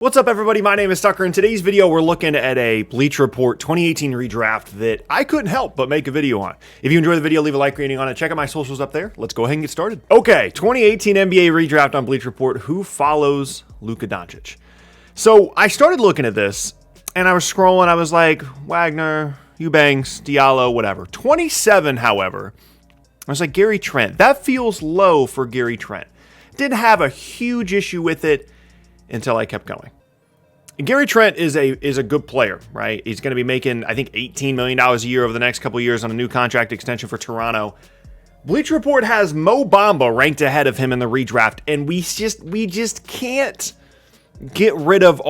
What's up, everybody? My name is Tucker. In today's video, we're looking at a Bleacher Report 2018 redraft that I couldn't help but make a video on. If you enjoyed the video, leave a like rating on it. Check out my socials up there. Let's go ahead and get started. Okay, 2018 NBA Redraft on Bleacher Report. Who follows Luka Doncic? So I started looking at this, and I was scrolling. I was like, Wagner, Eubanks, Diallo, whatever. 27, however, I was like, Gary Trent. That feels low for Gary Trent. Didn't have a huge issue with it until I kept going. And Gary Trent is a good player, right? He's going to be making, I think, $18 million a year over the next couple of years on a new contract extension for Toronto. Bleacher Report has Mo Bamba ranked ahead of him in the redraft, and we just can't get rid of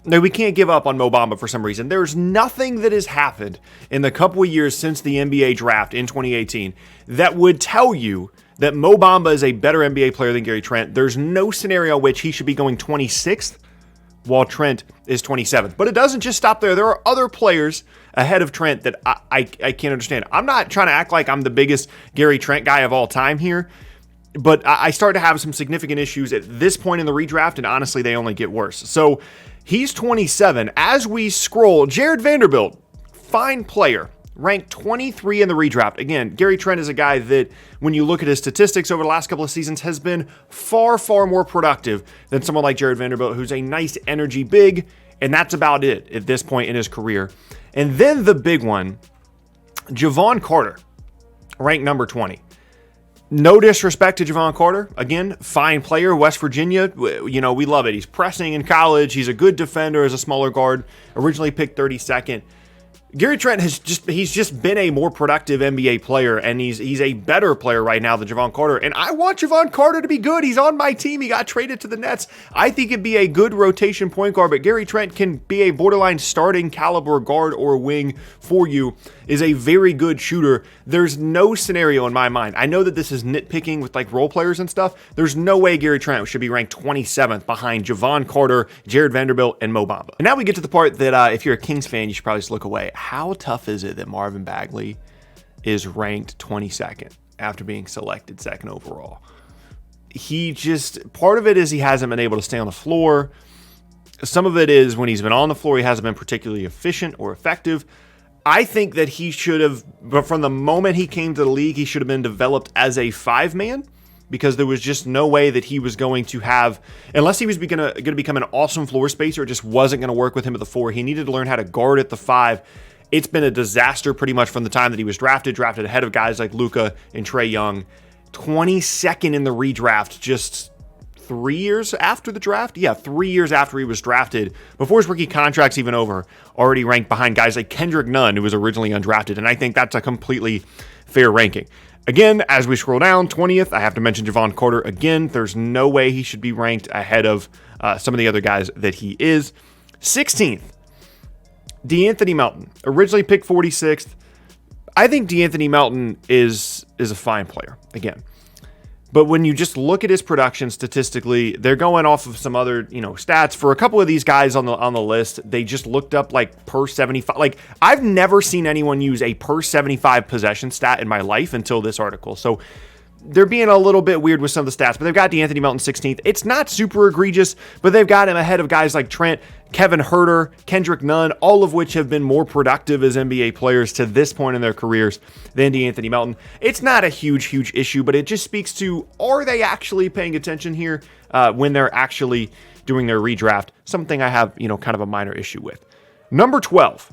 we can't give up on Mo Bamba for some reason. There's nothing that has happened in the couple of years since the NBA draft in 2018 that would tell you that Mo Bamba is a better NBA player than Gary Trent. There's no scenario in which he should be going 26th while Trent is 27th. But it doesn't just stop there. There are other players ahead of Trent that I can't understand. I'm not trying to act like I'm the biggest Gary Trent guy of all time here, but I start to have some significant issues at this point in the redraft, and honestly, they only get worse. So he's 27. As we scroll, Jared Vanderbilt, fine player, ranked 23 in the redraft. Again, Gary Trent is a guy that, when you look at his statistics over the last couple of seasons, has been far, far more productive than someone like Jared Vanderbilt, who's a nice energy big, and that's about it at this point in his career. And then the big one, Javon Carter, ranked number 20. No disrespect to Javon Carter. Again, fine player, West Virginia. You know, we love it. He's pressing in college. He's a good defender as a smaller guard. Originally picked 32nd. Gary Trent he's just been a more productive NBA player, and he's a better player right now than Javon Carter. And I want Javon Carter to be good. He's on my team. He got traded to the Nets. I think it'd be a good rotation point guard, but Gary Trent can be a borderline starting caliber guard or wing for you, is a very good shooter. There's no scenario in my mind. I know that this is nitpicking with like role players and stuff. There's no way Gary Trent should be ranked 27th behind Javon Carter, Jared Vanderbilt, and Mo Bamba. And now we get to the part that if you're a Kings fan, you should probably just look away. How tough is it that Marvin Bagley is ranked 22nd after being selected second overall? Part of it is he hasn't been able to stay on the floor. Some of it is when he's been on the floor, he hasn't been particularly efficient or effective. I think that he should have, but from the moment he came to the league, he should have been developed as a 5-man, because there was just no way that he was going to have, unless he was going to become an awesome floor spacer, it just wasn't going to work with him at the 4. He needed to learn how to guard at the 5. It's been a disaster pretty much from the time that he was drafted ahead of guys like Luka and Trae Young. 22nd in the redraft, just 3 years after the draft? Yeah, 3 years after he was drafted, before his rookie contract's even over, already ranked behind guys like Kendrick Nunn, who was originally undrafted, and I think that's a completely fair ranking. Again, as we scroll down, 20th, I have to mention Javon Carter again. There's no way he should be ranked ahead of some of the other guys that he is. 16th, DeAnthony Melton, originally picked 46th. I think DeAnthony Melton is a fine player, again. But when you just look at his production statistically, they're going off of some other, stats. For a couple of these guys on the list, they just looked up like per 75. Like, I've never seen anyone use a per 75 possession stat in my life until this article. So they're being a little bit weird with some of the stats, but they've got DeAnthony Melton 16th. It's not super egregious, but they've got him ahead of guys like Trent, Kevin Huerter, Kendrick Nunn, all of which have been more productive as NBA players to this point in their careers than DeAnthony Melton. It's not a huge issue, but it just speaks to, are they actually paying attention here when they're actually doing their redraft? Something I have, kind of a minor issue with. Number 12,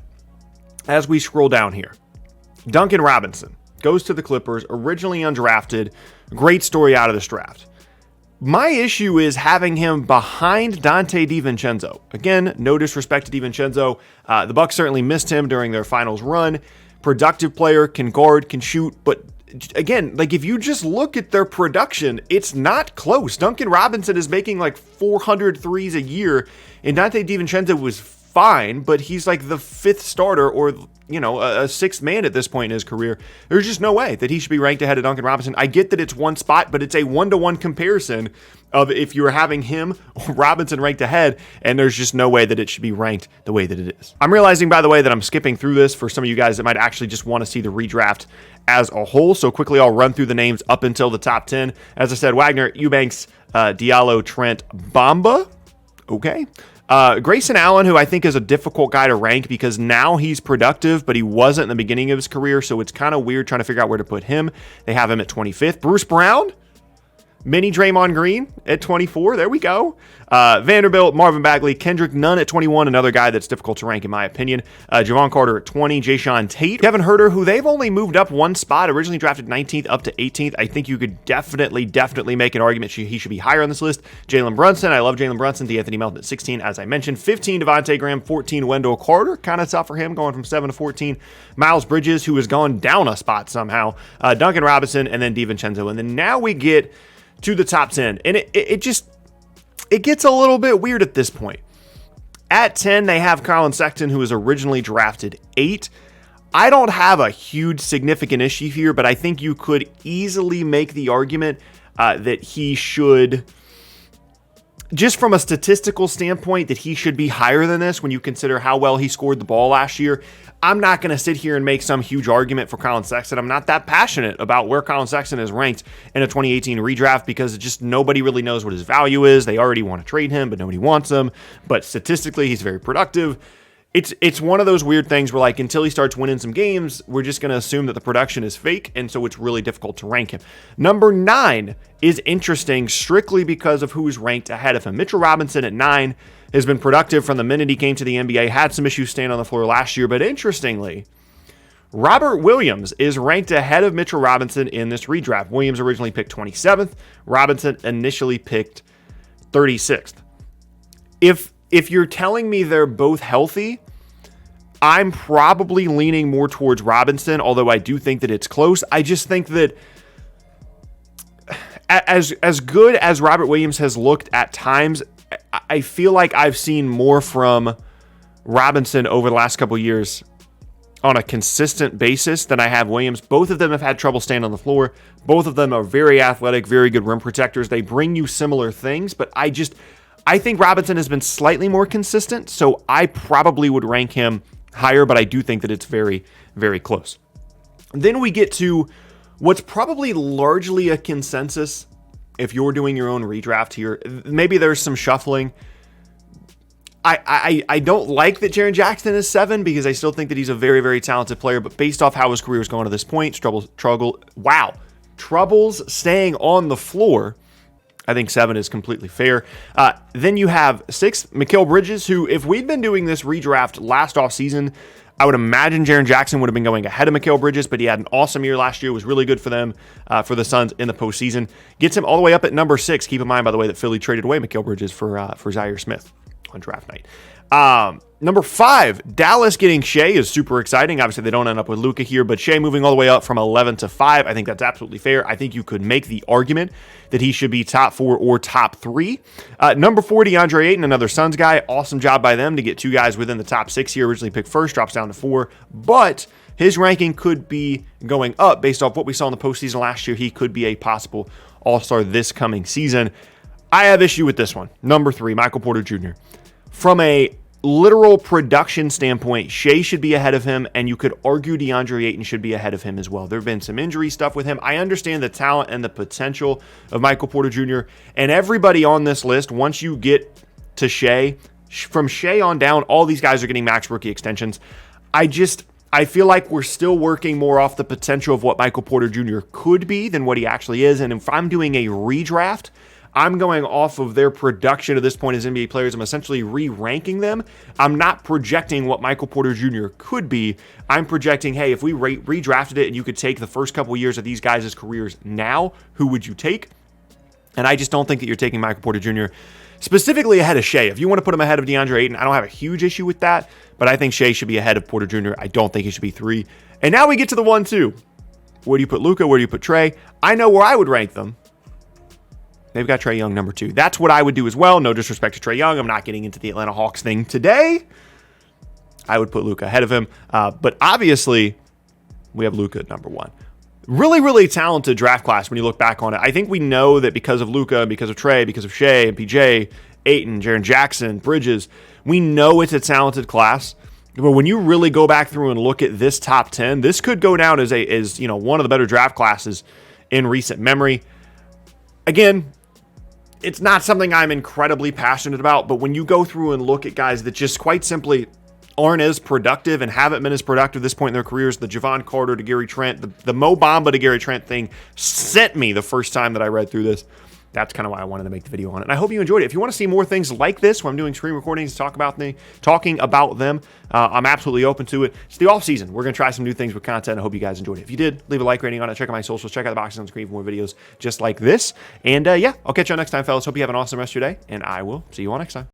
as we scroll down here, Duncan Robinson goes to the Clippers, originally undrafted. Great story out of this draft. My issue is having him behind Dante DiVincenzo. Again, no disrespect to DiVincenzo. The Bucks certainly missed him during their finals run. Productive player, can guard, can shoot, but again, like if you just look at their production, it's not close. Duncan Robinson is making like 400 threes a year, and Dante DiVincenzo was fine, but he's like the 5th starter or, a 6th man at this point in his career. There's just no way that he should be ranked ahead of Duncan Robinson. I get that it's one spot, but it's a 1-to-1 comparison of if you were having him or Robinson ranked ahead, and there's just no way that it should be ranked the way that it is. I'm realizing, by the way, that I'm skipping through this for some of you guys that might actually just want to see the redraft as a whole. So quickly, I'll run through the names up until the top 10. As I said, Wagner, Eubanks, Diallo, Trent, Bamba, Okay. Grayson Allen, who I think is a difficult guy to rank because now he's productive, but he wasn't in the beginning of his career, so it's kind of weird trying to figure out where to put him. They have him at 25th. Bruce Brown, mini Draymond Green at 24. There we go. Vanderbilt, Marvin Bagley, Kendrick Nunn at 21, another guy that's difficult to rank in my opinion. Javon Carter at 20, Jayshawn Tate, Kevin Huerter, who they've only moved up one spot, originally drafted 19th up to 18th. I think you could definitely make an argument he should be higher on this list. Jalen Brunson, I love Jalen Brunson. D'Anthony Melton at 16, as I mentioned. 15, Devontae Graham. 14, Wendell Carter. Kind of tough for him, going from 7 to 14. Miles Bridges, who has gone down a spot somehow. Duncan Robinson, and then DiVincenzo. And then now we get to the top 10. And it gets a little bit weird at this point. At 10, they have Colin Sexton, who was originally drafted 8. I don't have a huge significant issue here, but I think you could easily make the argument that he should, just from a statistical standpoint, that he should be higher than this when you consider how well he scored the ball last year. I'm not going to sit here and make some huge argument for Colin Sexton. I'm not that passionate about where Colin Sexton is ranked in a 2018 redraft because just nobody really knows what his value is. They already want to trade him, but nobody wants him. But statistically, he's very productive. It's one of those weird things where, like, until he starts winning some games, we're just going to assume that the production is fake, and so it's really difficult to rank him. Number 9 is interesting strictly because of who's ranked ahead of him. Mitchell Robinson at 9 has been productive from the minute he came to the NBA, had some issues staying on the floor last year, but interestingly, Robert Williams is ranked ahead of Mitchell Robinson in this redraft. Williams originally picked 27th. Robinson initially picked 36th. If you're telling me they're both healthy, I'm probably leaning more towards Robinson, although I do think that it's close. I just think that as good as Robert Williams has looked at times, I feel like I've seen more from Robinson over the last couple of years on a consistent basis than I have Williams. Both of them have had trouble staying on the floor. Both of them are very athletic, very good rim protectors. They bring you similar things, but I think Robinson has been slightly more consistent, so I probably would rank him higher, but I do think that it's very, very close. Then we get to what's probably largely a consensus if you're doing your own redraft here. Maybe there's some shuffling. I don't like that Jaren Jackson is 7 because I still think that he's a very, very talented player, but based off how his career has gone to this point, troubles staying on the floor, I think 7 is completely fair. Then you have 6, Mikal Bridges, who, if we'd been doing this redraft last offseason, I would imagine Jaren Jackson would have been going ahead of Mikal Bridges, but he had an awesome year last year. It was really good for them, for the Suns in the postseason. Gets him all the way up at number 6. Keep in mind, by the way, that Philly traded away Mikal Bridges for Zaire Smith on draft night. Number 5, Dallas getting Shea is super exciting. Obviously, they don't end up with Luka here, but Shea moving all the way up from 11 to 5. I think that's absolutely fair. I think you could make the argument that he should be top 4 or top 3. Number 4, DeAndre Ayton, another Suns guy. Awesome job by them to get 2 guys within the top 6 here. Originally picked first, drops down to 4, but his ranking could be going up based off what we saw in the postseason last year. He could be a possible all-star this coming season. I have issue with this one. Number 3, Michael Porter Jr. From a literal production standpoint, Shea should be ahead of him, and you could argue DeAndre Ayton should be ahead of him as well. There have been some injury stuff with him. I understand the talent and the potential of Michael Porter Jr., and everybody on this list, once you get to Shea, from Shea on down, all these guys are getting max rookie extensions. I feel like we're still working more off the potential of what Michael Porter Jr. could be than what he actually is, and if I'm doing a redraft, I'm going off of their production at this point as NBA players. I'm essentially re-ranking them. I'm not projecting what Michael Porter Jr. could be. I'm projecting, hey, if we redrafted it and you could take the first couple years of these guys' careers now, who would you take? And I just don't think that you're taking Michael Porter Jr. specifically ahead of Shea. If you want to put him ahead of DeAndre Ayton, I don't have a huge issue with that, but I think Shea should be ahead of Porter Jr. I don't think he should be 3. And now we get to the 1-2. Where do you put Luka? Where do you put Trae? I know where I would rank them. They've got Trae Young number 2. That's what I would do as well. No disrespect to Trae Young. I'm not getting into the Atlanta Hawks thing today. I would put Luka ahead of him. But obviously, we have Luka at number 1. Really, really talented draft class when you look back on it. I think we know that because of Luka, because of Trae, because of Shea, and PJ, Ayton, Jaren Jackson, Bridges, we know it's a talented class. But when you really go back through and look at this top 10, this could go down as one of the better draft classes in recent memory. Again, it's not something I'm incredibly passionate about, but when you go through and look at guys that just quite simply aren't as productive and haven't been as productive at this point in their careers, the Javon Carter to Gary Trent, the Mo Bamba to Gary Trent thing sent me the first time that I read through this. That's kind of why I wanted to make the video on it. And I hope you enjoyed it. If you want to see more things like this, where I'm doing screen recordings, talking about them, I'm absolutely open to it. It's the off season. We're going to try some new things with content. I hope you guys enjoyed it. If you did, leave a like rating on it. Check out my socials. Check out the boxes on the screen for more videos just like this. And yeah, I'll catch you on next time, fellas. Hope you have an awesome rest of your day, and I will see you all next time.